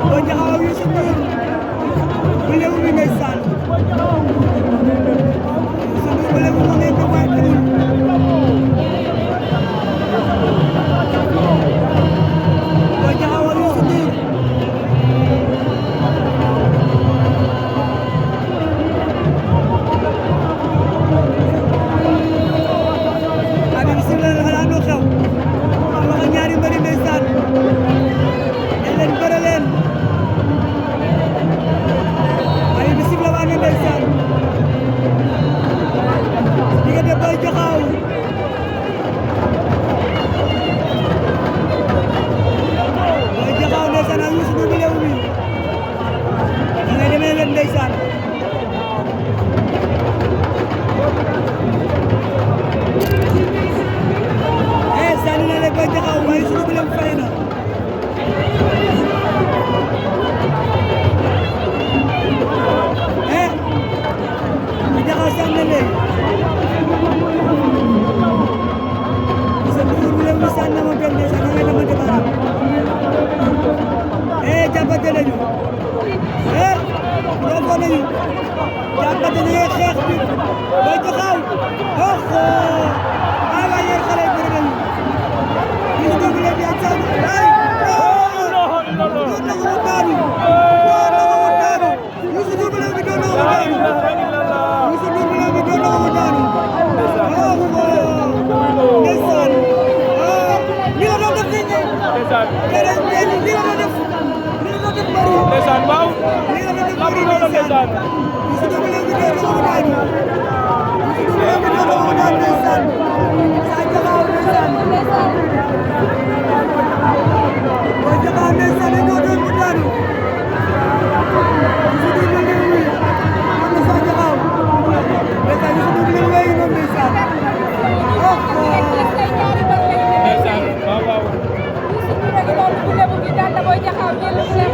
Boy Diakhao ak Youssou Ndour bu Lebu bi ndeysaan Youssou Ndour bu Lebu moo nekk waat Boy Diakhao ak Youssou Ndour abi bismillah xanaa lu xew wax ak ñaari mbëri ndeysaan leen bëre leen abi bismillah waa na ndeysaan diggante Boy Diakhao ndeysaan ak Youssou Ndour bu Lebu bi da ngay demee leen ndeysaan sànni na leen Boy Diakhao waaye Youssou Ndour bu Lebu fay na Boy Diakhao sànni na leen Youssou Ndour bu Lebu sànni na ma benn ndeysaan da ngay demante baaraam jàppante nañu roofoo nañu jàppante nañu xeex bi Boy Diakhao ay waay yéen xale yi bëri nañu Youssou Ndour bu Lebu yaa sànni ay doon na ko mu daanu Youssou Ndour bu Lebu doon na ko mu daanu Youssou Ndour bu Lebu doon na ko mu daanu ndeysaan li la doon def nit ñi li la doon def ndeysaan waaw lamb noonu ndeysaan Youssou Ndour bu Lebu doon na ko mu daanu Youssou Ndour bu Lebu doon na ko mu daanu ndeysaan Sa Diakhao ndeysaan Boy Diakhao ndeysaan dañoo doon mu daanu Youssou Ndour bu Lebu bi am na Sa Diakhao ndeysaan Youssou Ndour bu Lebu léegi noonu ndeysaan ndeysaan waaw waaw Youssou Ndour ak loolu bu Lebu bi daan na Boy Diakhao jël bu leen